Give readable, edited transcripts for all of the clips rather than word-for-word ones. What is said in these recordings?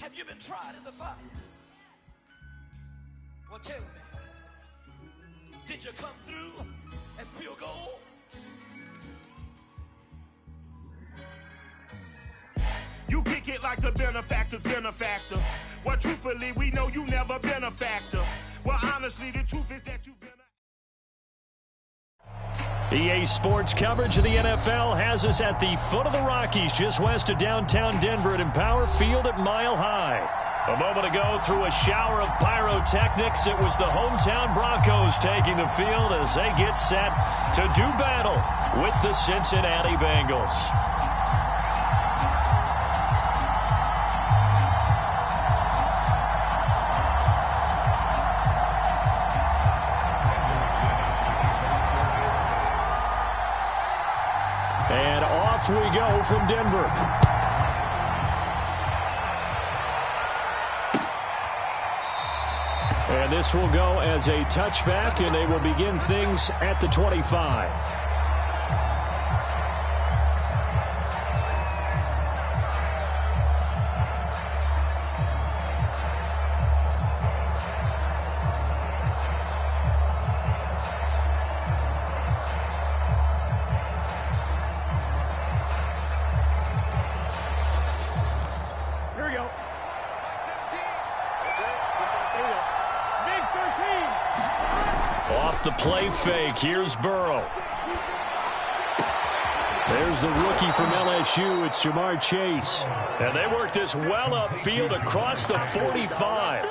Have you been tried in the fire? Well, tell me, did you come through as pure gold? You kick it like the benefactor's benefactor. Well, truthfully, we know you never been a factor. Well, honestly, the truth is that you've been EA Sports coverage of the NFL has us at the foot of the Rockies, just west of downtown Denver at Empower Field at Mile High. A moment ago, through a shower of pyrotechnics, it was the hometown Broncos taking the field as they get set to do battle with the Cincinnati Bengals. And off we go from Denver. And this will go as a touchback, and they will begin things at the 25. The play fake. Here's Burrow. There's the rookie from LSU. It's Jamar Chase. And they work this well upfield across the 45.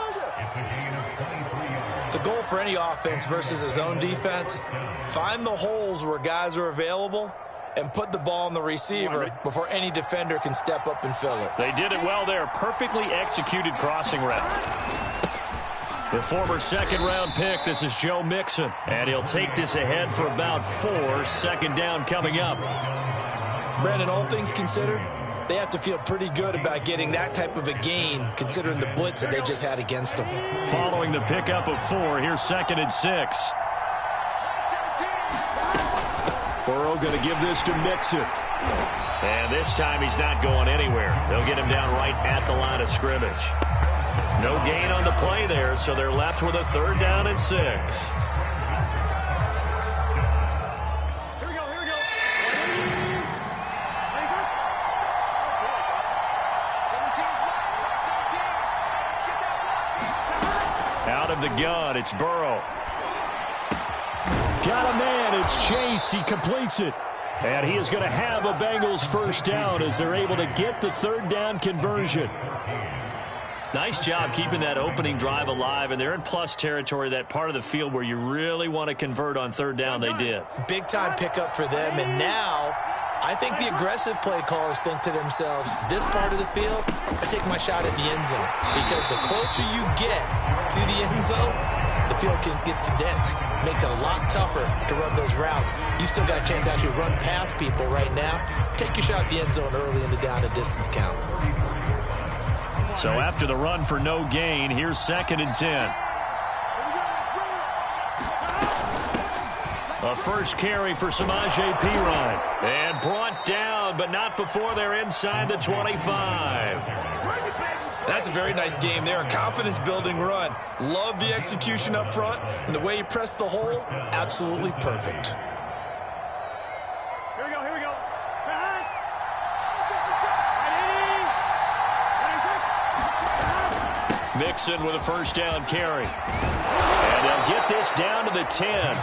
The goal for any offense versus his own defense, find the holes where guys are available and put the ball on the receiver before any defender can step up and fill it. They did it well there. Perfectly executed crossing route. The former second-round pick, this is Joe Mixon. And he'll take this ahead for about 4. Second down coming up. Brandon, all things considered, they have to feel pretty good about getting that type of a gain, considering the blitz that they just had against them. Following the pickup of 4, here's 2nd and 6. Burrow going to give this to Mixon. And this time he's not going anywhere. They'll get him down right at the line of scrimmage. No gain on the play there, so they're left with a 3rd down and 6. Here we go. Out of the gun, it's Burrow. Got a man, it's Chase. He completes it. And he is going to have a Bengals 1st down as they're able to get the 3rd down conversion. Nice job keeping that opening drive alive, and they're in plus territory, that part of the field where you really want to convert on 3rd down. They did. Big-time pickup for them, and now I think the aggressive play callers think to themselves, this part of the field, I take my shot at the end zone, because the closer you get to the end zone, the field gets condensed. Makes it a lot tougher to run those routes. You still got a chance to actually run past people right now. Take your shot at the end zone early in the down and distance count. So after the run for no gain, here's 2nd and 10. A first carry for Samaje Perine. And brought down, but not before they're inside the 25. That's a very nice game there. A confidence-building run. Love the execution up front. And the way he pressed the hole, absolutely perfect. Mixon with a 1st down carry. And they'll get this down to the 10.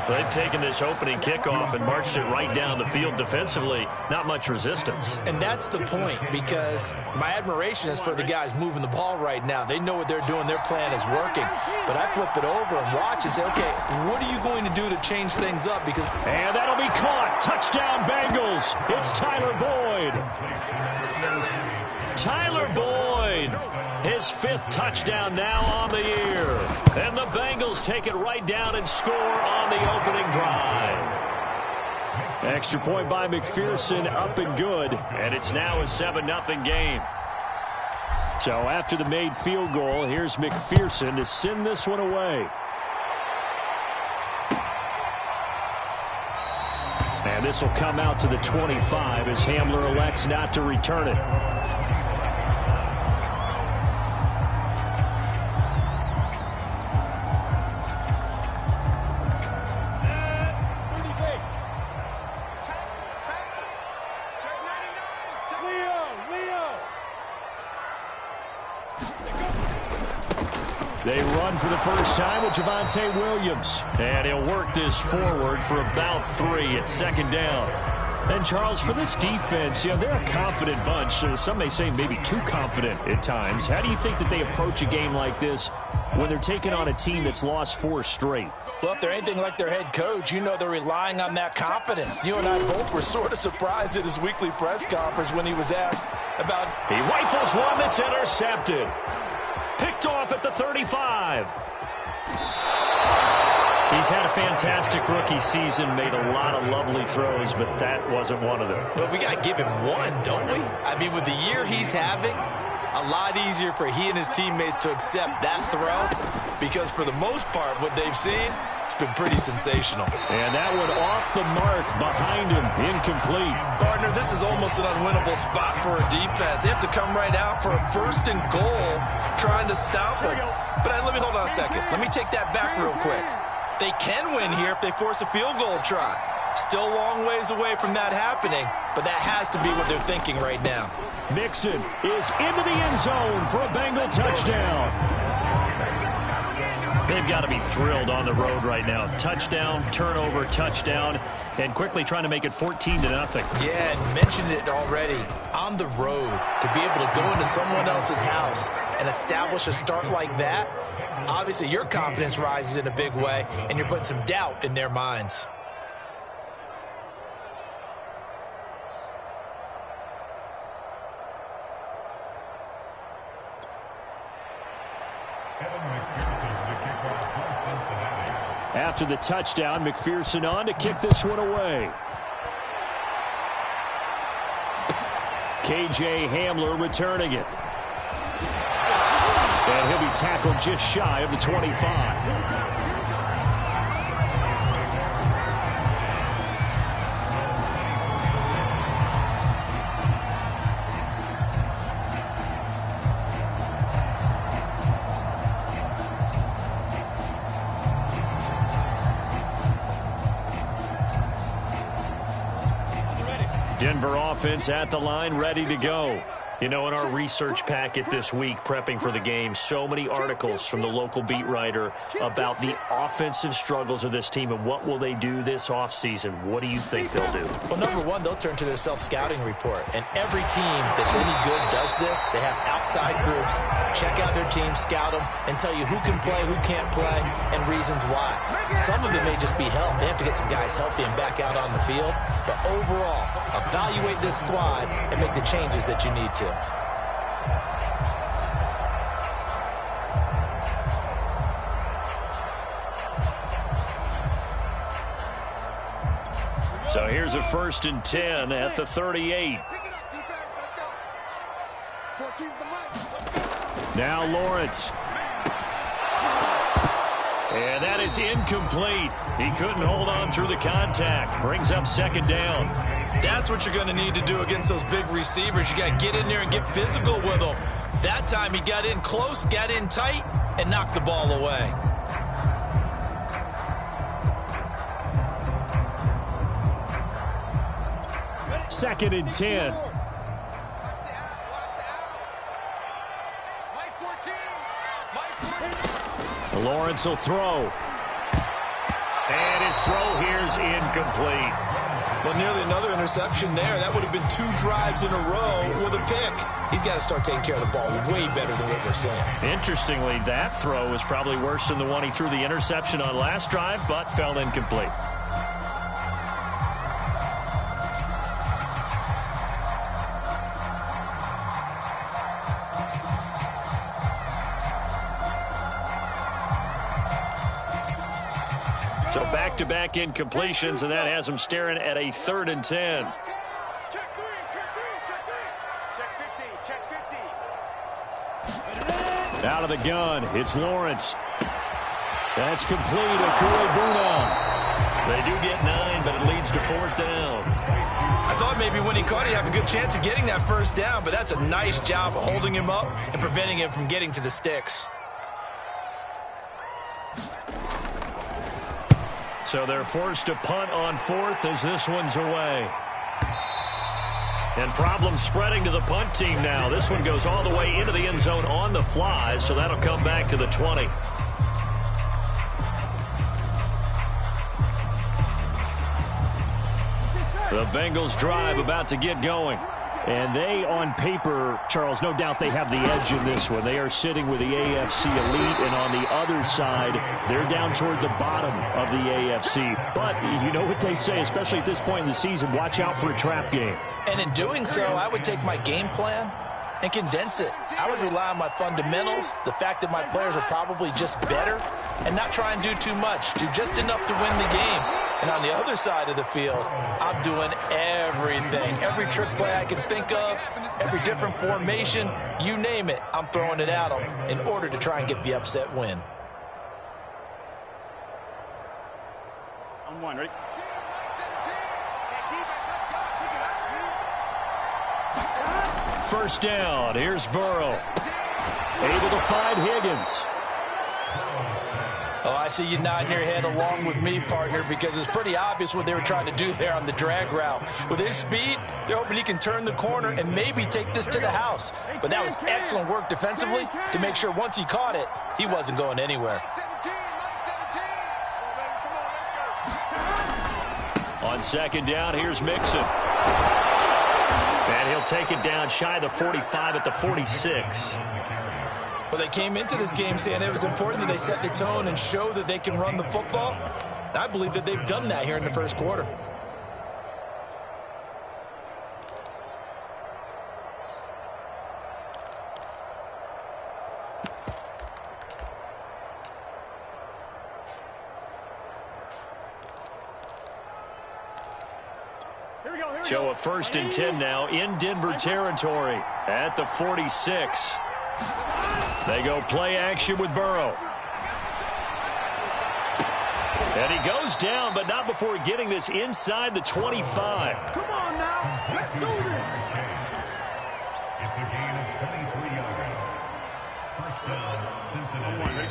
They've taken this opening kickoff and marched it right down the field defensively. Not much resistance. And that's the point, because my admiration is for the guys moving the ball right now. They know what they're doing. Their plan is working. But I flip it over and watch and say, okay, what are you going to do to change things up? And that'll be caught. Touchdown Bengals. It's Tyler Boyd. Tyler Boyd. His 5th touchdown now on the year. And the Bengals take it right down and score on the opening drive. Extra point by McPherson, up and good. And it's now a 7-0 game. So after the made field goal, here's McPherson to send this one away. And this will come out to the 25 as Hamler elects not to return it. They run for the first time with Javonte Williams. And he'll work this forward for about 3 at second down. And, Charles, for this defense, they're a confident bunch. Some may say maybe too confident at times. How do you think that they approach a game like this when they're taking on a team that's lost 4 straight? Well, if they're anything like their head coach, they're relying on that confidence. You and I both were sort of surprised at his weekly press conference when he was asked about... He rifles one that's intercepted. Picked off at the 35. He's had a fantastic rookie season, made a lot of lovely throws, but that wasn't one of them. Well, we got to give him one, don't we? I mean, with the year he's having, a lot easier for he and his teammates to accept that throw because for the most part, what they've seen, it's been pretty sensational. And that one off the mark behind him, incomplete. Partner, this is almost an unwinnable spot for a defense. They have to come right out for a 1st and goal trying to stop them. But let me hold on a second. Let me take that back real quick. They can win here if they force a field goal try. Still a long ways away from that happening, but that has to be what they're thinking right now. Mixon is into the end zone for a Bengal touchdown. They've got to be thrilled on the road right now. Touchdown, turnover, touchdown, and quickly trying to make it 14-0. Yeah, and mentioned it already. On the road, to be able to go into someone else's house and establish a start like that, obviously your confidence rises in a big way, and you're putting some doubt in their minds. After the touchdown, McPherson on to kick this one away. KJ Hamler returning it. And he'll be tackled just shy of the 25. Denver offense at the line, ready to go. In our research packet this week, prepping for the game, so many articles from the local beat writer about the offensive struggles of this team and what will they do this offseason. What do you think they'll do? Well, number one, they'll turn to their self-scouting report. And every team that's any good does this. They have outside groups, check out their team, scout them, and tell you who can play, who can't play, and reasons why. Some of it may just be health. They have to get some guys healthy and back out on the field. But overall, evaluate this squad and make the changes that you need to. So here's a 1st and 10 at the 38. Now Lawrence. And that is incomplete. He couldn't hold on through the contact. Brings up 2nd down. That's what you're going to need to do against those big receivers. You got to get in there and get physical with them. That time he got in close, got in tight, and knocked the ball away. Second and 10. Lawrence will throw. And his throw here's incomplete. Well, nearly another interception there. That would have been 2 drives in a row with a pick. He's got to start taking care of the ball way better than what we're seeing. Interestingly, that throw was probably worse than the one he threw the interception on last drive, but fell incomplete. So back-to-back incompletions, and that has him staring at a 3rd and 10. Check 3, check 3, check 3. Check 50, check 50. Out of the gun, it's Lawrence. That's complete. Akua-Bunam. They do get 9, but it leads to 4th down. I thought maybe when he caught it, he'd have a good chance of getting that 1st down, but that's a nice job of holding him up and preventing him from getting to the sticks. So they're forced to punt on 4th as this one's away. And problems spreading to the punt team now. This one goes all the way into the end zone on the fly, so that'll come back to the 20. The Bengals drive about to get going. And they, on paper, Charles, no doubt they have the edge in this one. They are sitting with the AFC elite, and on the other side, they're down toward the bottom of the AFC. But you know what they say, especially at this point in the season, watch out for a trap game. And in doing so, I would take my game plan and condense it. I would rely on my fundamentals, the fact that my players are probably just better, and not try and do too much, do just enough to win the game. And on the other side of the field, I'm doing everything. Every trick play I can think of, every different formation, you name it, I'm throwing it at them in order to try and get the upset win. On one, ready? First down. Here's Burrow. Able to find Higgins. Oh, I see you nodding your head along with me, partner, because it's pretty obvious what they were trying to do there on the drag route. With his speed, they're hoping he can turn the corner and maybe take this to the house. But that was excellent work defensively to make sure once he caught it, he wasn't going anywhere. On second down, here's Mixon. And he'll take it down shy of the 45 at the 46. Well, they came into this game saying it was important that they set the tone and show that they can run the football. And I believe that they've done that here in the first quarter. So a 1st and 10 now in Denver territory at the 46. They go play action with Burrow. And he goes down, but not before getting this inside the 25. Come on now, let's do this. It's a gain of 23 yards. First down, Cincinnati.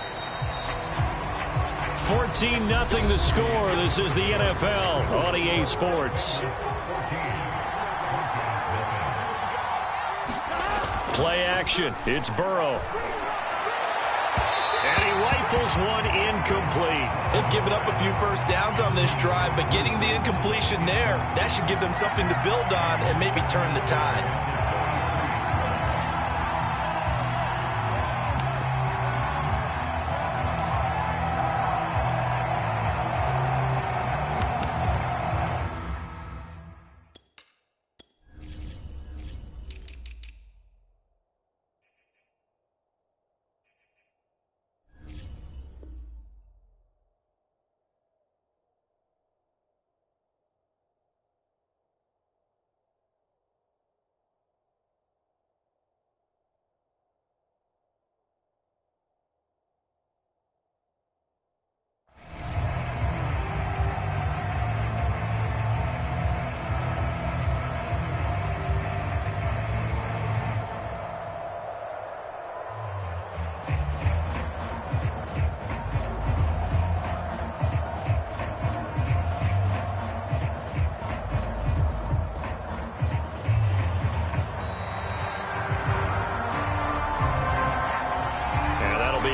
14-0 the score. This is the NFL on EA Sports. Play action. It's Burrow. And he rifles one incomplete. They've given up a few first downs on this drive, but getting the incompletion there, that should give them something to build on and maybe turn the tide.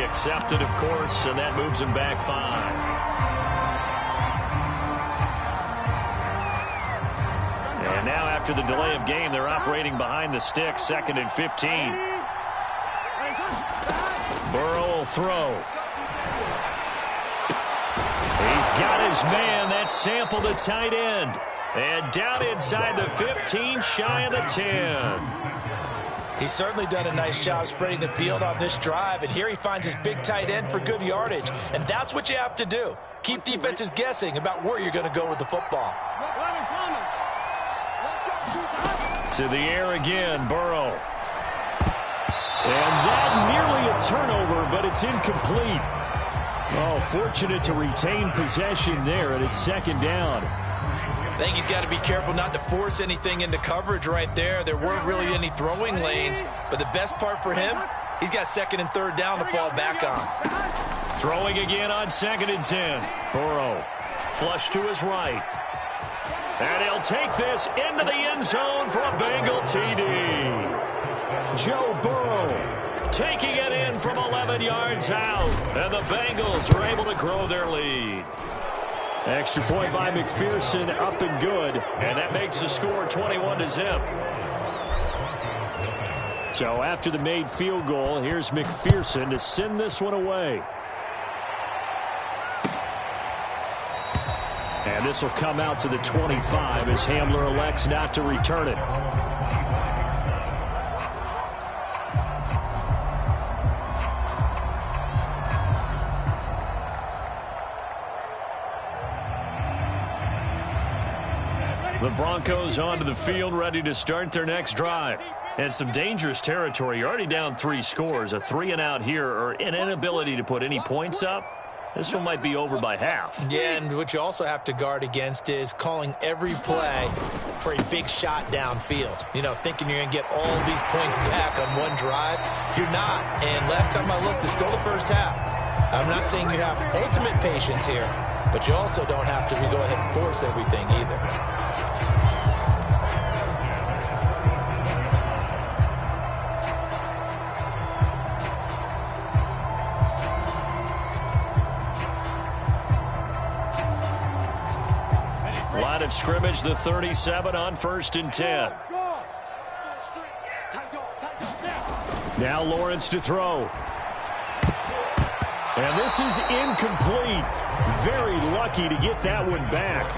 Accepted, of course, and that moves him back 5. And now after the delay of game, they're operating behind the sticks, 2nd and 15. Burrow will throw. He's got his man. That's Sample, the tight end. And down inside the 15, shy of the 10. He's certainly done a nice job spreading the field on this drive, and here he finds his big tight end for good yardage. And that's what you have to do. Keep defenses guessing about where you're going to go with the football. To the air again, Burrow. And that nearly a turnover, but it's incomplete. Oh, fortunate to retain possession there, and it's 2nd down. I think he's got to be careful not to force anything into coverage right there. There weren't really any throwing lanes, but the best part for him, he's got 2nd and 3rd down to fall back on. Throwing again on 2nd and 10. Burrow, flush to his right. And he'll take this into the end zone for a Bengal TD. Joe Burrow taking it in from 11 yards out. And the Bengals are able to grow their lead. Extra point by McPherson, up and good. And that makes the score 21-0. So after the made field goal, here's McPherson to send this one away. And this will come out to the 25 as Hamler elects not to return it. The Broncos onto the field, ready to start their next drive. And some dangerous territory. You're already down 3 scores. A 3-and-out here, or an inability to put any points up. This one might be over by half. Yeah, and what you also have to guard against is calling every play for a big shot downfield. You know, thinking you're going to get all these points back on one drive. You're not. And last time I looked, it's still the first half. I'm not saying you have ultimate patience here, but you also don't have to go ahead and force everything either. Line of scrimmage, the 37 on 1st and 10. Now Lawrence to throw. And this is incomplete. Very lucky to get that one back.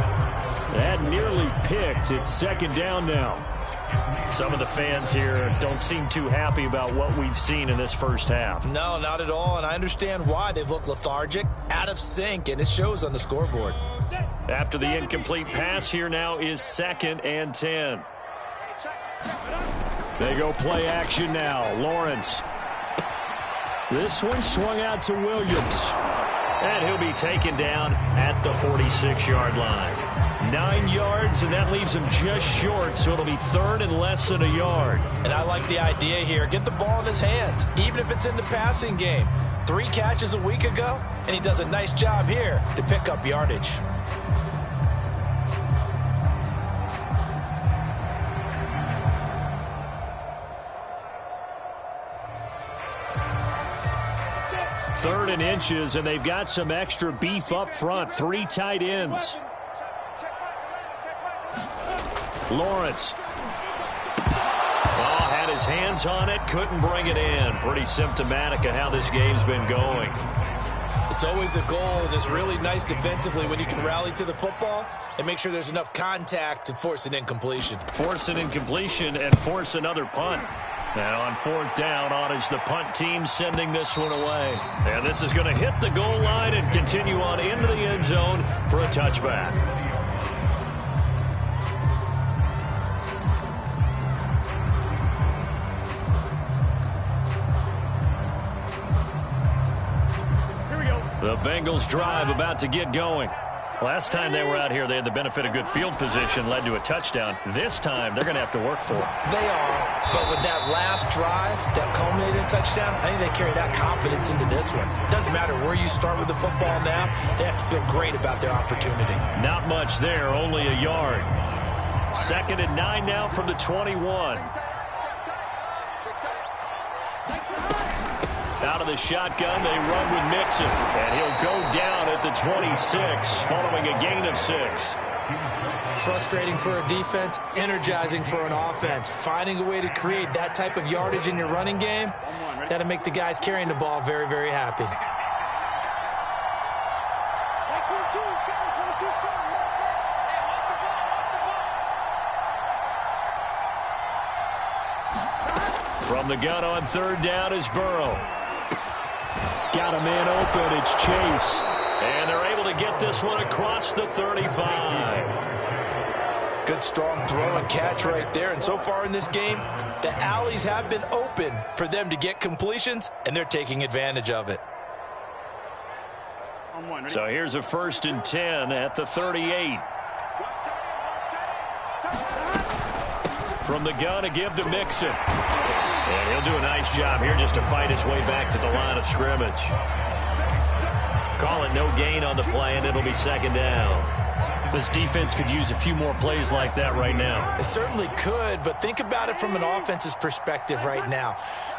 That nearly picked. It's 2nd down now. Some of the fans here don't seem too happy about what we've seen in this first half. No, not at all, and I understand why. They've looked lethargic, out of sync, and it shows on the scoreboard. After the incomplete pass, here now is 2nd and 10. They go play action now. Lawrence. This one swung out to Williams. And he'll be taken down at the 46-yard line. 9 yards, and that leaves him just short, so it'll be 3rd and less than a yard. And I like the idea here. Get the ball in his hands, even if it's in the passing game. 3 catches a week ago, and he does a nice job here to pick up yardage. Third and inches, and they've got some extra beef up front. 3 tight ends. Lawrence. Oh, had his hands on it, couldn't bring it in. Pretty symptomatic of how this game's been going. It's always a goal, and it's really nice defensively when you can rally to the football and make sure there's enough contact to force an incompletion. Force an incompletion and force another punt. Now on 4th down, on is the punt team sending this one away. And this is going to hit the goal line and continue on into the end zone for a touchback. Here we go. The Bengals drive about to get going. Last time they were out here, they had the benefit of good field position, led to a touchdown. This time, they're going to have to work for it. They are, but with that last drive, that culminated touchdown, I think they carry that confidence into this one. It doesn't matter where you start with the football now, they have to feel great about their opportunity. Not much there, only a yard. 2nd and 9 now from the 21. Out of the shotgun, they run with Mixon. And he'll go down at the 26, following a gain of 6. Frustrating for a defense, energizing for an offense. Finding a way to create that type of yardage in your running game, that'll make the guys carrying the ball very, very happy. From the gun on 3rd down is Burrow. Got a man open, it's Chase. And they're able to get this one across the 35. Good strong throw and catch right there. And so far in this game, the alleys have been open for them to get completions, and they're taking advantage of it. So here's a 1st and 10 at the 38. From the gun, a give to Mixon. And he'll do a nice job here just to fight his way back to the line of scrimmage. Call it no gain on the play, and it'll be 2nd down. This defense could use a few more plays like that right now. It certainly could, but think about it from an offense's perspective right now.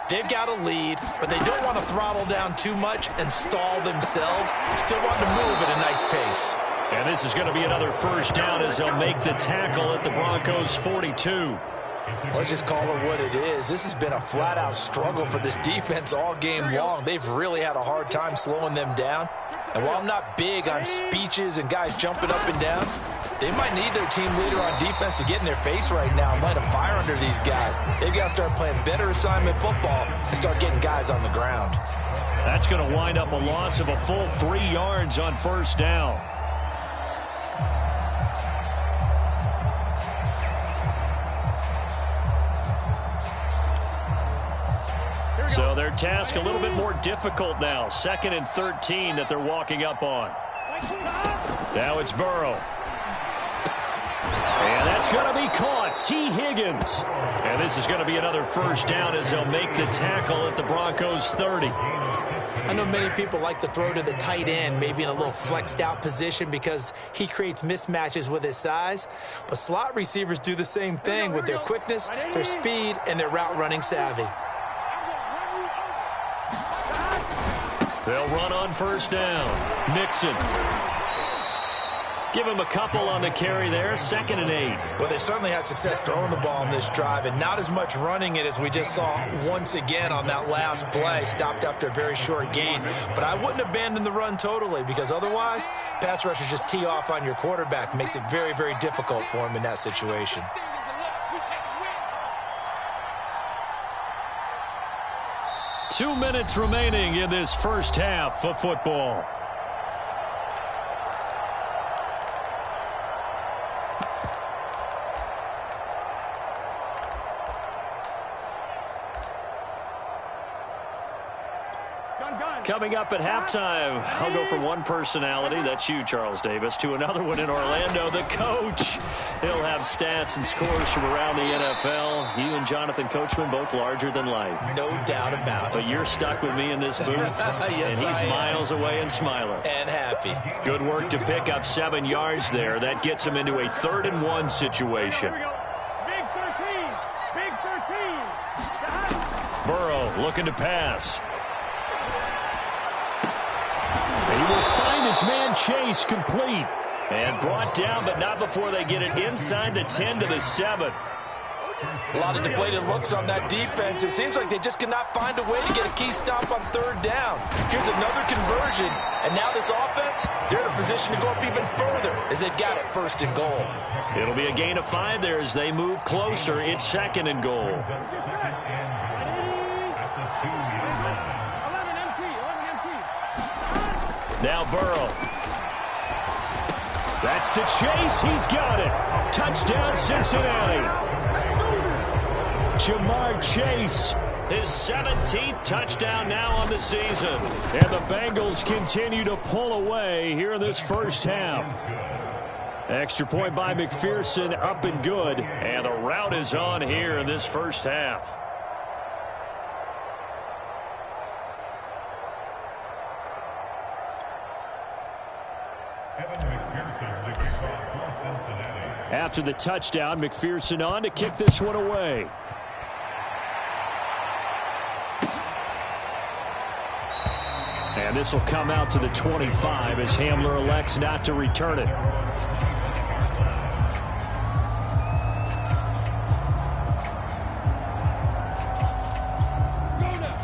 They've got a lead, but they don't want to throttle down too much and stall themselves. Still want to move at a nice pace. And this is going to be another first down as they'll make the tackle at the Broncos 42. Let's just call it what it is. This has been a flat-out struggle for this defense all game long. They've really had a hard time slowing them down. And while I'm not big on speeches and guys jumping up and down, they might need their team leader on defense to get in their face right now and light a fire under these guys. They've got to start playing better assignment football and start getting guys on the ground. That's going to wind up a loss of a full 3 yards on first down. So their task a little bit more difficult now. 2nd and 13 that they're walking up on. Now it's Burrow. And that's going to be caught. T. Higgins. And this is going to be another first down as they'll make the tackle at the Broncos 30. I know many people like to throw to the tight end, maybe in a little flexed out position because he creates mismatches with his size. But slot receivers do the same thing with their quickness, their speed, and their route running savvy. They'll run on first down. Mixon. Give him a couple on the carry there. 2nd and 8. Well, they certainly had success throwing the ball in this drive and not as much running it as we just saw once again on that last play. Stopped after a very short gain. But I wouldn't abandon the run totally because otherwise, pass rushers just tee off on your quarterback. Makes it very, very difficult for him in that situation. Two minutes remaining in this first half of football. Coming up at halftime, I'll go from one personality, that's you, Charles Davis, to another one in Orlando, the coach. He'll have stats and scores from around the NFL. You and Jonathan Coachman, both larger than life. No doubt about it. But you're stuck with me in this booth, yes, and he's miles away and smiling. And happy. Good work to pick up 7 yards there. That gets him into a 3rd and 1 situation. Big 13. Big 13. Burrow looking to pass. He will find his man Chase complete. And brought down, but not before they get it inside the 10 to the 7. A lot of deflated looks on that defense. It seems like they just cannot find a way to get a key stop on 3rd down. Here's another conversion. And now this offense, they're in a position to go up even further as they've got it 1st and goal. It'll be a gain of 5 there as they move closer. It's 2nd and goal. Now Burrow. That's to Chase. He's got it. Touchdown, Cincinnati. Jamar Chase. His 17th touchdown now on the season. And the Bengals continue to pull away here in this first half. Extra point by McPherson, up and good. And the rout is on here in this first half. After the touchdown, McPherson on to kick this one away. And this will come out to the 25 as Hamler elects not to return it.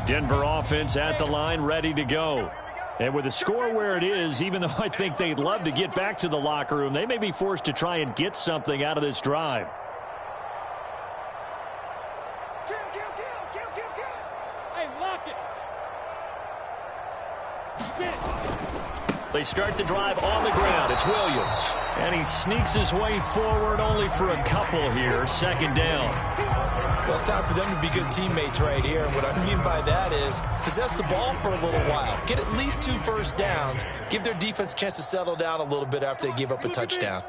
Denver offense at the line, ready to go. And with the score where it is, even though I think they'd love to get back to the locker room, they may be forced to try and get something out of this drive. Kill. Hey, lock it. They start the drive on the ground. It's Williams. And he sneaks his way forward only for a couple here. 2nd down. Well, it's time for them to be good teammates right here. And what I mean by that is possess the ball for a little while. Get at least 2 first downs. Give their defense a chance to settle down a little bit after they give up a touchdown.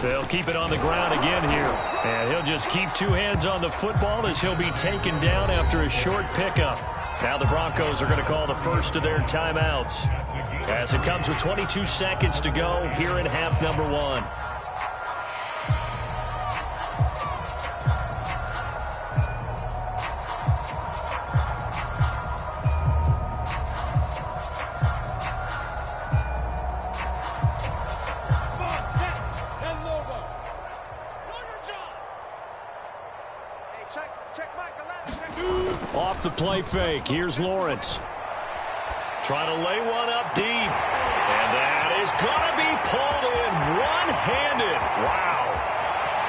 They'll keep it on the ground again here. And he'll just keep 2 hands on the football as he'll be taken down after a short pickup. Now the Broncos are going to call the first of their timeouts as it comes with 22 seconds to go here in half number 1. Off the play fake. Here's Lawrence. Trying to lay one up deep. And that is going to be pulled in one-handed. Wow.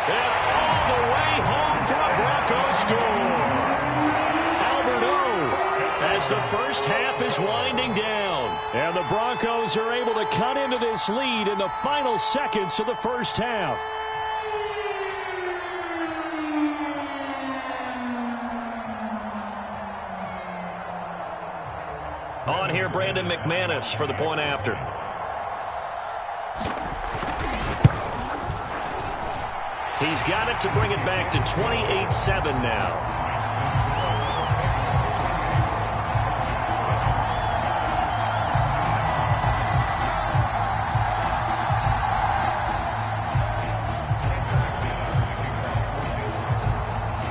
And all the way home for a Broncos score. Albert O, as the first half is winding down. And the Broncos are able to cut into this lead in the final seconds of the first half. On here, Brandon McManus for the point after. He's got it to bring it back to 28-7 now.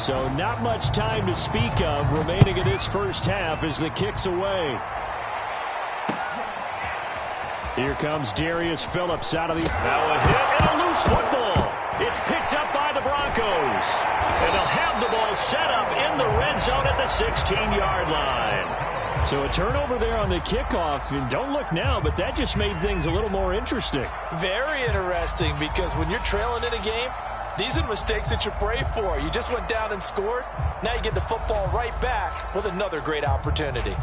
So not much time to speak of remaining in this first half as the kick's away. Here comes Darius Phillips out of the... Now a hit and a loose football. It's picked up by the Broncos. And they'll have the ball set up in the red zone at the 16-yard line. So a turnover there on the kickoff. And don't look now, but that just made things a little more interesting. Very interesting, because when you're trailing in a game, these are mistakes that you pray for. You just went down and scored. Now you get the football right back with another great opportunity.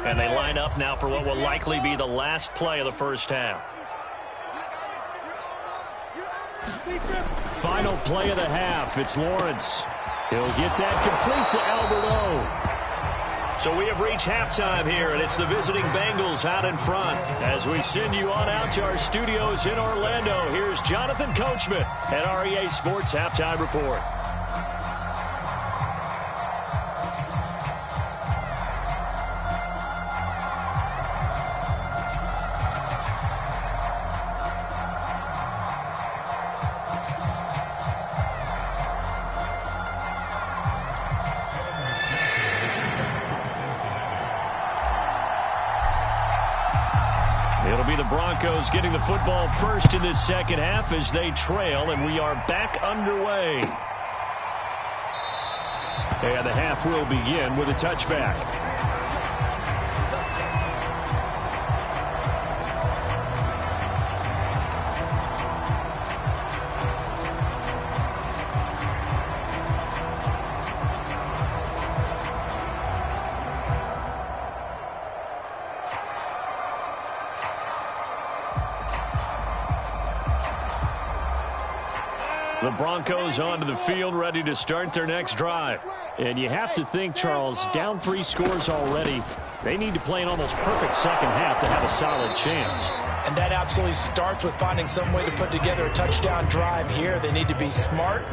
And they line up now for what will likely be the last play of the first half. Final play of the half. It's Lawrence. He'll get that complete to Albert O. So we have reached halftime here, and it's the visiting Bengals out in front. As we send you on out to our studios in Orlando, here's Jonathan Coachman at REA Sports Halftime Report. It'll be the Broncos getting the football first in this second half as they trail, and we are back underway. And the half will begin with a touchback. The Broncos onto the field, ready to start their next drive. And you have to think, Charles, down 3 scores already. They need to play an almost perfect second half to have a solid chance. And that absolutely starts with finding some way to put together a touchdown drive here. They need to be smart,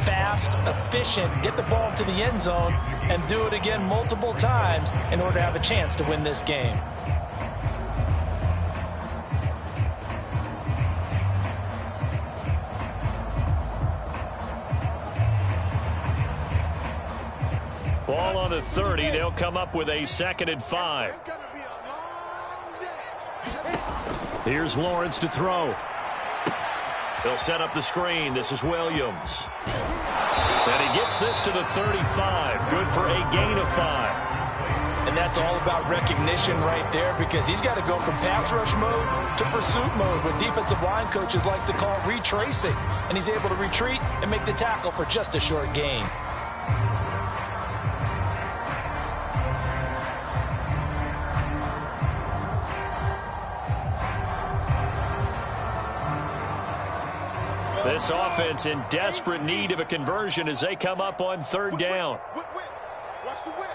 fast, efficient, get the ball to the end zone, and do it again multiple times in order to have a chance to win this game. Ball on the 30. They'll come up with a 2nd and 5. Here's Lawrence to throw. They'll set up the screen. This is Williams. And he gets this to the 35. Good for a gain of 5. And that's all about recognition right there, because he's got to go from pass rush mode to pursuit mode, what defensive line coaches like to call retracing. And he's able to retreat and make the tackle for just a short gain. This offense in desperate need of a conversion as they come up on 3rd down. Watch the whip.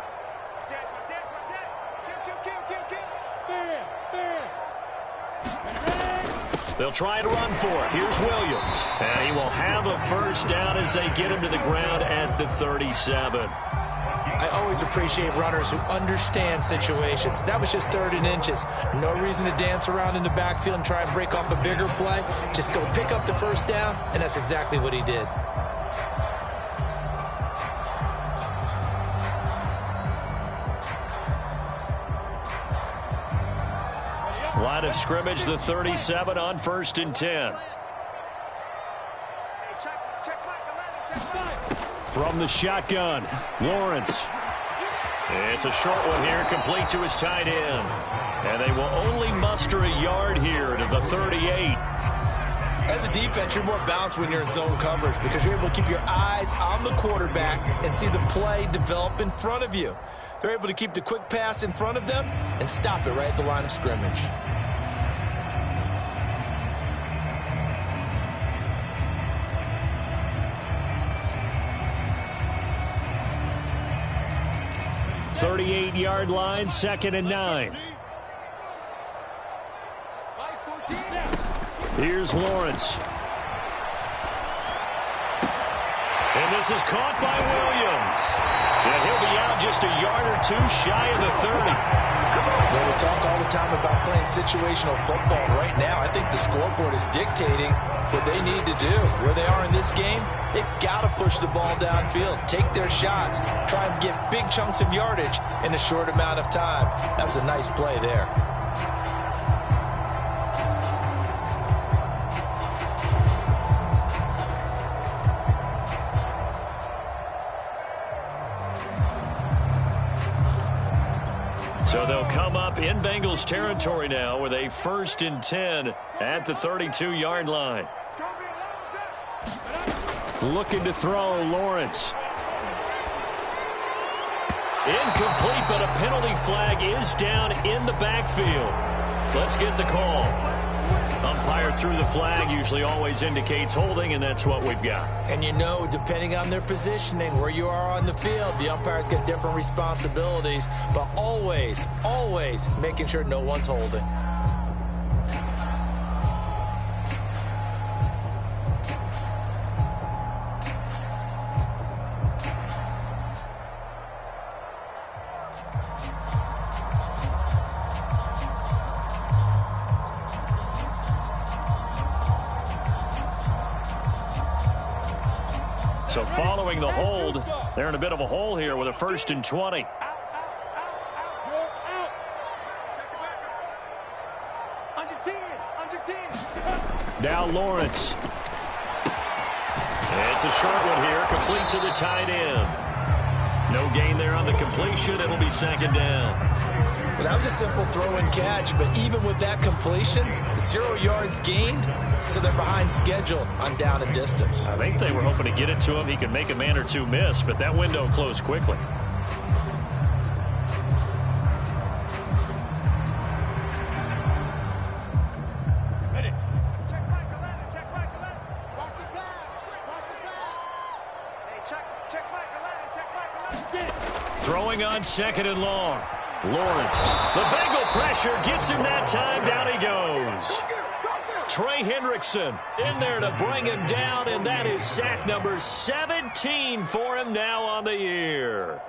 They'll try to run for it. Here's Williams. And he will have a first down as they get him to the ground at the 37. I I always appreciate runners who understand situations. That was just 3rd and inches. No reason to dance around in the backfield and try and break off a bigger play. Just go pick up the first down, and that's exactly what he did. Line of scrimmage, the 37 on 1st and 10. From the shotgun, Lawrence. It's a short one here, complete to his tight end. And they will only muster a yard here to the 38. As a defense, you're more balanced when you're in zone coverage because you're able to keep your eyes on the quarterback and see the play develop in front of you. They're able to keep the quick pass in front of them and stop it right at the line of scrimmage. .38-yard line, 2nd and 9. Here's Lawrence. And this is caught by Williams. And he'll be out just a yard or two shy of the 30. Well, we talk all the time about playing situational football. Right now, I think the scoreboard is dictating what they need to do. Where they are in this game, they've got to push the ball downfield, take their shots, try and get big chunks of yardage in a short amount of time. That was a nice play there. So they'll come up in Bengals territory now with a 1st and 10 at the 32-yard line. Looking to throw, Lawrence. Incomplete, but a penalty flag is down in the backfield. Let's get the call. Umpire threw the flag, usually always indicates holding, and that's what we've got. And you know, depending on their positioning, where you are on the field, the umpires get different responsibilities, but always, always making sure no one's holding. So following the hold, they're in a bit of a hole here with a 1st and 20. Now Lawrence. It's a short one here, complete to the tight end. No gain there on the completion. It'll be 2nd down. Well, that was a simple throw and catch, but even with that completion, 0 yards gained, so they're behind schedule on down and distance. I think they were hoping to get it to him. He could make a man or two miss, but that window closed quickly. Throwing on 2nd and long. Lawrence. The Bengal pressure gets him that time. Down he goes. Trey Hendrickson in there to bring him down, and that is sack number 17 for him now on the year.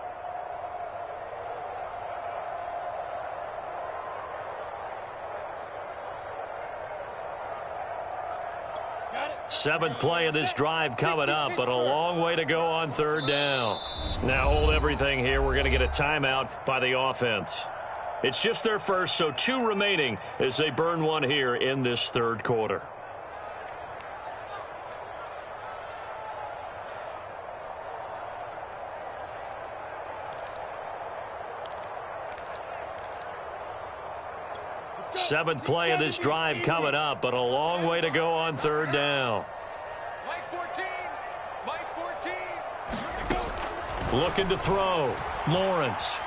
Seventh play of this drive coming up, but a long way to go on 3rd down. Now hold everything here. We're going to get a timeout by the offense. It's just their first, so 2 remaining as they burn one here in this 3rd quarter. Seventh play of this drive coming up, but a long way to go on 3rd down. Looking to throw. Lawrence.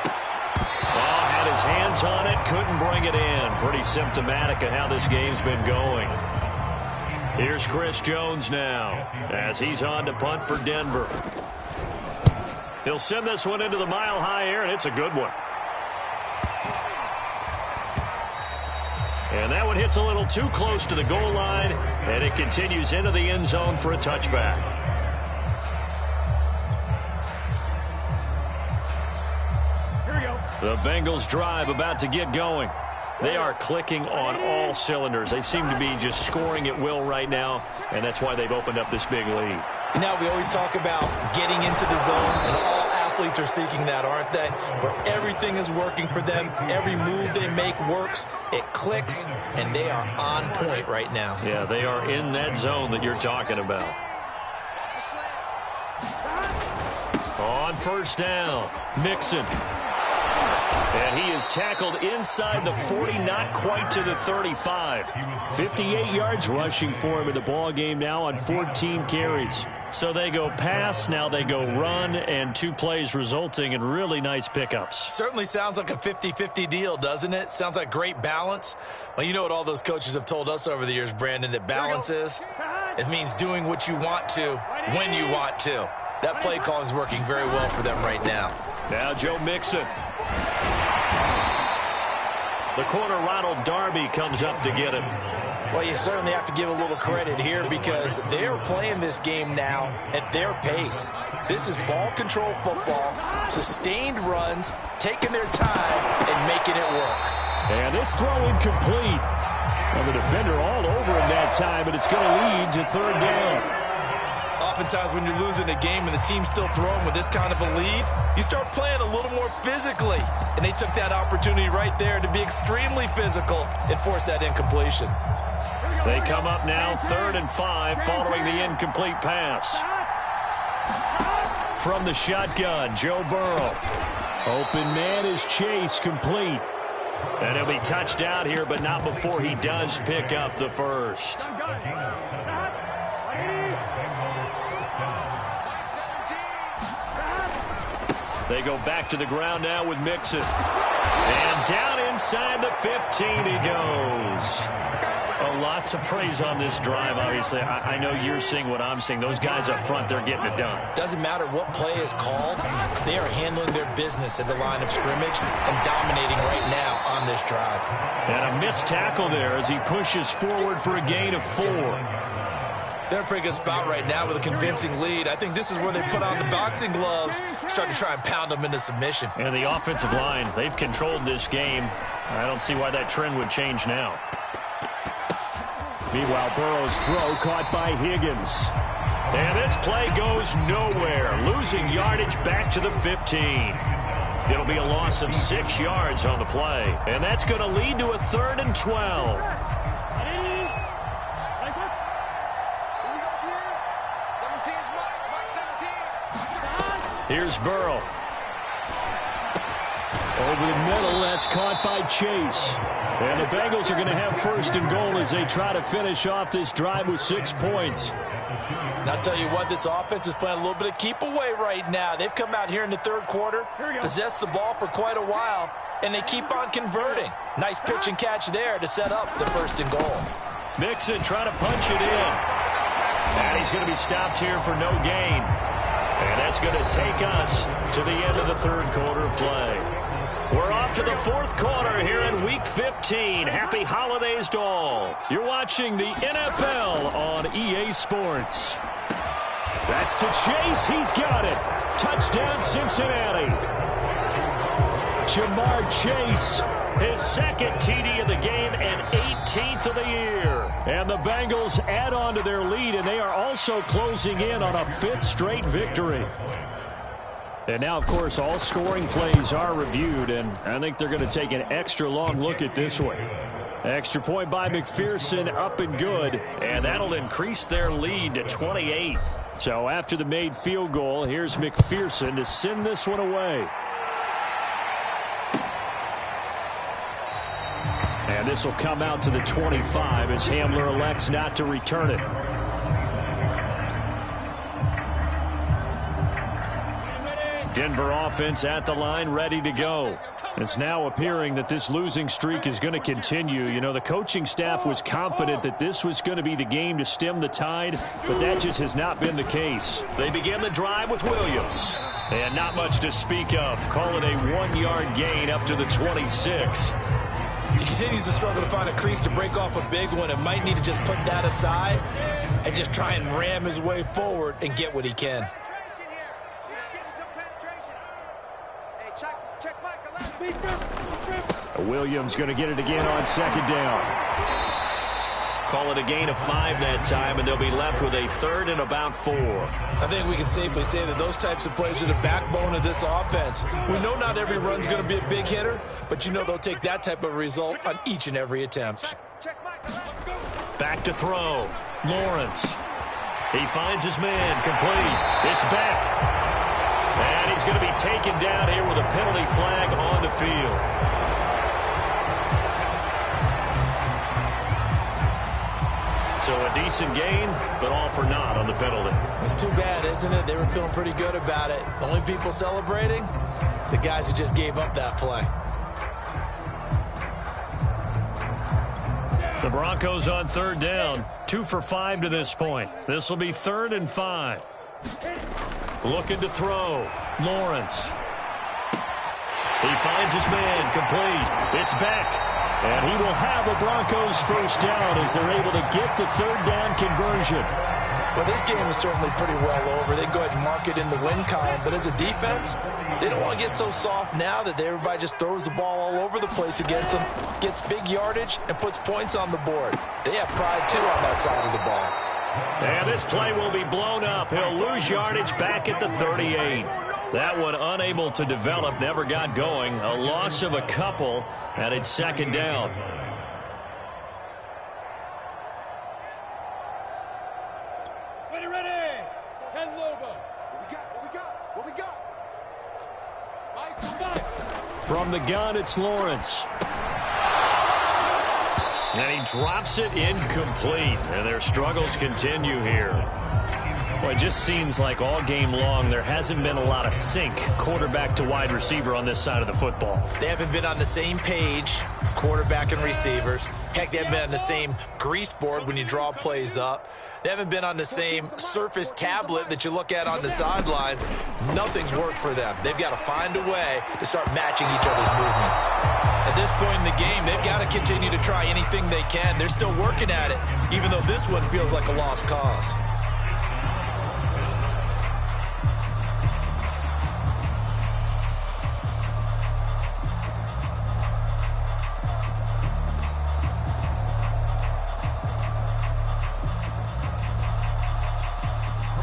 Oh, had his hands on it, couldn't bring it in. Pretty symptomatic of how this game's been going. Here's Chris Jones now as he's on to punt for Denver. He'll send this one into the mile-high air, and it's a good one. And that one hits a little too close to the goal line, and it continues into the end zone for a touchback. The Bengals drive about to get going. They are clicking on all cylinders. They seem to be just scoring at will right now, and that's why they've opened up this big lead. Now we always talk about getting into the zone, and all athletes are seeking that, aren't they? Where everything is working for them, every move they make works, it clicks, and they are on point right now. Yeah, they are in that zone that you're talking about. On first down, Mixon. And he is tackled inside the 40, not quite to the 35. 58 yards rushing for him in the ball game now on 14 carries. So they go pass, now they go run, and 2 plays resulting in really nice pickups. Certainly sounds like a 50-50 deal, doesn't it? Sounds like great balance. Well, you know what all those coaches have told us over the years, Brandon, that balance is? It means doing what you want to when you want to. That play calling is working very well for them right now. Now Joe Mixon. The corner, Ronald Darby, comes up to get him. Well, you certainly have to give a little credit here because they are playing this game now at their pace. This is ball control football, sustained runs, taking their time, and making it work. And this throw incomplete. And the defender all over him that time, but it's going to lead to third down. Oftentimes when you're losing a game and the team's still throwing with this kind of a lead, you start playing a little more physically. And they took that opportunity right there to be extremely physical and force that incompletion. They come up now 3rd and 5 following the incomplete pass. From the shotgun, Joe Burrow. Open man is Chase, complete. And he'll be touched out here, but not before he does pick up the first. They go back to the ground now with Mixon. And down inside the 15 he goes. A lot to praise on this drive, obviously. I know you're seeing what I'm seeing. Those guys up front, they're getting it done. Doesn't matter what play is called. They are handling their business at the line of scrimmage and dominating right now on this drive. And a missed tackle there as he pushes forward for a gain of 4. They're in a pretty good spot right now with a convincing lead. I think this is where they put on the boxing gloves, start to try and pound them into submission. And the offensive line, they've controlled this game. I don't see why that trend would change now. Meanwhile, Burrow's throw caught by Higgins. And this play goes nowhere, losing yardage back to the 15. It'll be a loss of 6 yards on the play. And that's going to lead to a 3rd and 12. Here's Burrow. Over the middle, that's caught by Chase. And the Bengals are going to have 1st and goal as they try to finish off this drive with 6 points. And I'll tell you what, this offense is playing a little bit of keep away right now. They've come out here in the 3rd quarter, possessed the ball for quite a while, and they keep on converting. Nice pitch and catch there to set up the 1st and goal. Mixon trying to punch it in. And he's going to be stopped here for no gain. And that's going to take us to the end of the 3rd quarter play. We're off to the 4th quarter here in Week 15. Happy holidays to all. You're watching the NFL on EA Sports. That's to Chase. He's got it. Touchdown, Cincinnati. Jamar Chase. His 2nd TD of the game and 18th of the year. And the Bengals add on to their lead, and they are also closing in on a 5th straight victory. And now, of course, all scoring plays are reviewed, and I think they're going to take an extra long look at this one. Extra point by McPherson, up and good. And that'll increase their lead to 28. So after the made field goal, here's McPherson to send this one away. And this will come out to the 25 as Hamler elects not to return it. Denver offense at the line, ready to go. It's now appearing that this losing streak is going to continue. You know, the coaching staff was confident that this was going to be the game to stem the tide, but that just has not been the case. They begin the drive with Williams. And not much to speak of. Call it a 1-yard gain up to the 26. He continues to struggle to find a crease to break off a big one and might need to just put that aside and just try and ram his way forward and get what he can. Williams going to get it again on second down. Call it a gain of 5 that time, and they'll be left with a third and about 4. I think we can safely say that those types of plays are the backbone of this offense. We know not every run's going to be a big hitter, but you know they'll take that type of result on each and every attempt. Back to throw. Lawrence. He finds his man. Complete. It's Beck. And he's going to be taken down here with a penalty flag on the field. So a decent gain, but all for naught on the penalty. It's too bad, isn't it? They were feeling pretty good about it. The only people celebrating, the guys who just gave up that play. The Broncos on third down. 2 for 5 to this point. This will be 3rd and 5. Looking to throw. Lawrence. He finds his man. Complete. It's Beck. And he will have a Broncos first down as they're able to get the third down conversion. Well, this game is certainly pretty well over. They go ahead and mark it in the win column. But as a defense, they don't want to get so soft now that everybody just throws the ball all over the place against them, gets big yardage, and puts points on the board. They have pride, too, on that side of the ball. And this play will be blown up. He'll lose yardage back at the 38. That one unable to develop, never got going. A loss of a couple, and it's second down. Ready. 10 Loba. What we got? From the gun, it's Lawrence. And he drops it incomplete. And their struggles continue here. Well, it just seems like all game long there hasn't been a lot of sync quarterback to wide receiver on this side of the football. They haven't been on the same page, quarterback and receivers. Heck, they haven't been on the same grease board when you draw plays up. They haven't been on the same Surface tablet that you look at on the sidelines. Nothing's worked for them. They've got to find a way to start matching each other's movements. At this point in the game, they've got to continue to try anything they can. They're still working at it, even though this one feels like a lost cause.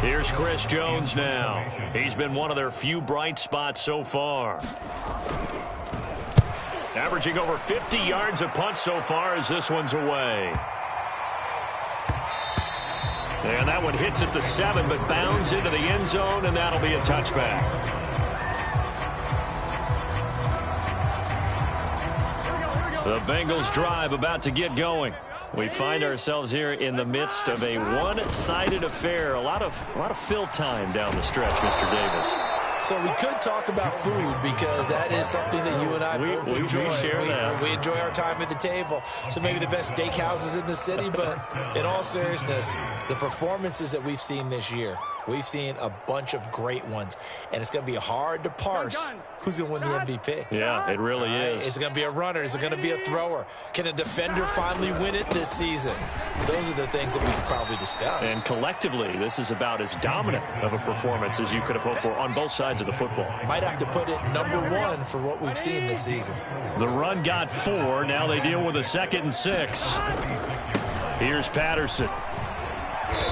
Here's Chris Jones now. He's been one of their few bright spots so far. Averaging over 50 yards a punt so far as this one's away. And that one hits at the 7, but bounds into the end zone, and that'll be a touchback. The Bengals drive about to get going. We find ourselves here in the midst of a one-sided affair. A lot of fill time down the stretch, Mr. Davis. So we could talk about food because that is something that you and I both enjoy. We share that. We enjoy our time at the table. So maybe the best steakhouses in the city, but in all seriousness, the performances that we've seen this year, we've seen a bunch of great ones, and it's going to be hard to parse who's going to win the MVP. Yeah, it really is. Is it going to be a runner? Is it going to be a thrower? Can a defender finally win it this season? Those are the things that we can probably discuss. And collectively, this is about as dominant of a performance as you could have hoped for on both sides of the football. Might have to put it #1 for what we've seen this season. The run got 4. Now they deal with a 2nd and 6. Here's Patterson.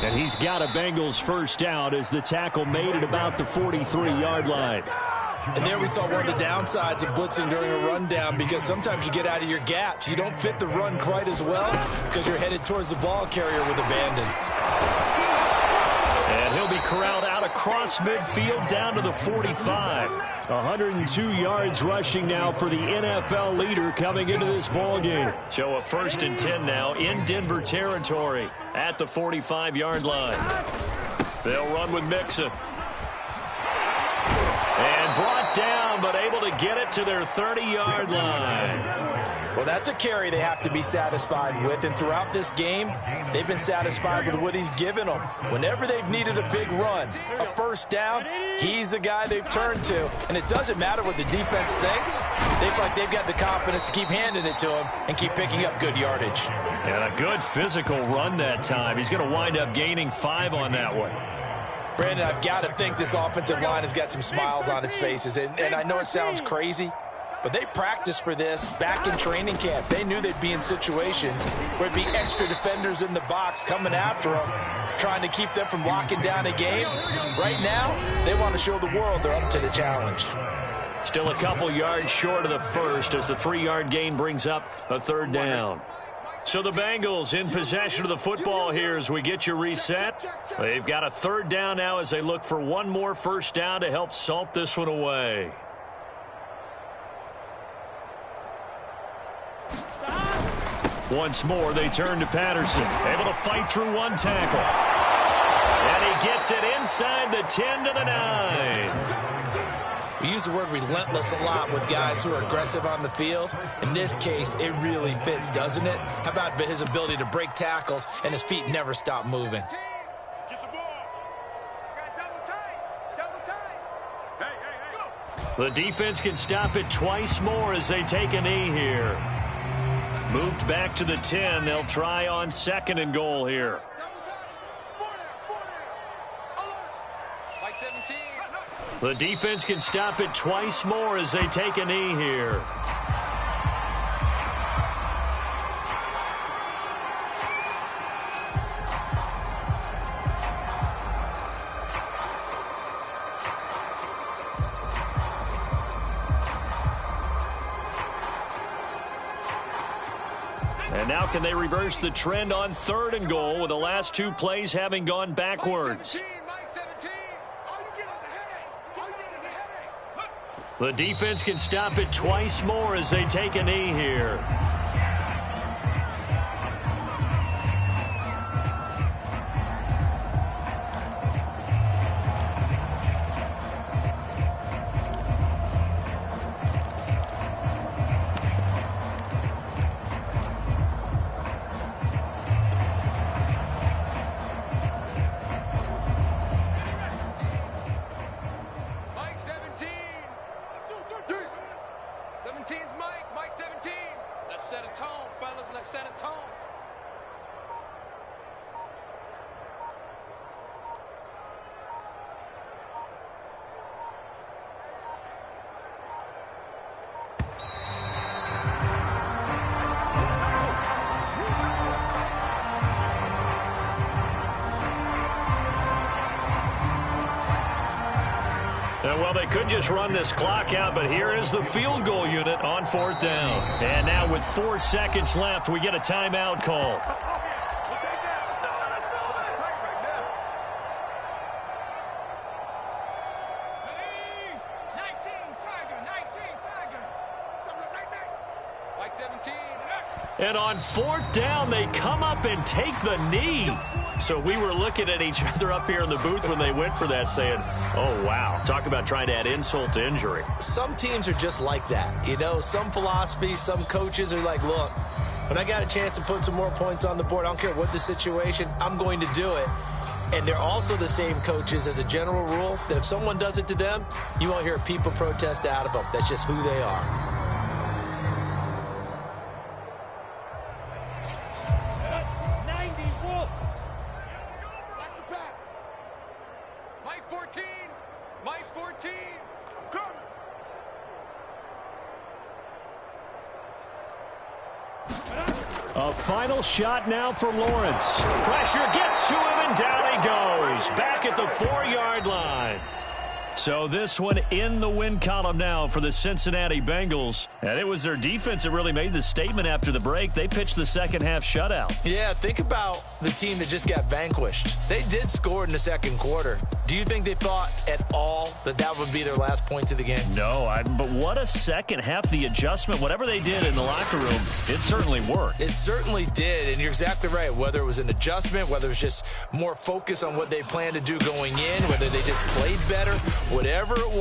And he's got a Bengals first down as the tackle made at about the 43-yard line. And there we saw one of the downsides of blitzing during a rundown, because sometimes you get out of your gaps. You don't fit the run quite as well because you're headed towards the ball carrier with abandon. And he'll be corralled out across midfield down to the 45. 102 yards rushing now for the NFL leader coming into this ball game. So a 1st and 10 now in Denver territory at the 45-yard line. They'll run with Mixon. And brought down, but able to get it to their 30-yard line. Well, that's a carry they have to be satisfied with, and throughout this game, they've been satisfied with what he's given them. Whenever they've needed a big run, a first down, he's the guy they've turned to, and it doesn't matter what the defense thinks. They feel like they've got the confidence to keep handing it to him and keep picking up good yardage. And a good physical run that time. He's going to wind up gaining 5 on that one. Brandon, I've got to think this offensive line has got some smiles on its faces, and I know it sounds crazy, but they practiced for this back in training camp. They knew they'd be in situations where it'd be extra defenders in the box coming after them, trying to keep them from locking down a game. Right now, they want to show the world they're up to the challenge. Still a couple yards short of the first as the 3-yard gain brings up a third down. So the Bengals in possession of the football here as we get you reset. They've got a third down now as they look for one more first down to help salt this one away. Once more, they turn to Patterson, able to fight through one tackle. And he gets it inside the 10 to the 9. We use the word relentless a lot with guys who are aggressive on the field. In this case, it really fits, doesn't it? How about his ability to break tackles and his feet never stop moving? Get the ball. Got double tight. Double tight. Hey. The defense can stop it twice more as they take a knee here. Moved back to the 10. They'll try on 2nd and goal here. Like 17. The defense can stop it twice more as they take a knee here. And now can they reverse the trend on 3rd and goal with the last 2 plays having gone backwards? The defense can stop it twice more as they take a knee here. Mike 17. 17's Mike. Mike 17. Let's set a tone, fellas. Let's set a tone. Well, they could just run this clock out, but here is the field goal unit on 4th down. And now with 4 seconds left, we get a timeout call. Mike 17. And on 4th down, they come up and take the knee. So we were looking at each other up here in the booth when they went for that saying, oh, wow. Talk about trying to add insult to injury. Some teams are just like that. You know, some philosophies, some coaches are like, look, when I got a chance to put some more points on the board, I don't care what the situation, I'm going to do it. And they're also the same coaches as a general rule that if someone does it to them, you won't hear a peep or protest out of them. That's just who they are. A final shot now for Lawrence. Pressure gets to him, and down he goes. Back at the 4-yard line. So this one in the win column now for the Cincinnati Bengals. And it was their defense that really made the statement after the break. They pitched the second half shutout. Yeah, think about the team that just got vanquished. They did score in the second quarter. Do you think they thought at all that that would be their last points of the game? No, but what a second half. The adjustment, whatever they did in the locker room, it certainly worked. It certainly did, and you're exactly right. Whether it was an adjustment, whether it was just more focus on what they planned to do going in, whether they just played better, whatever it was.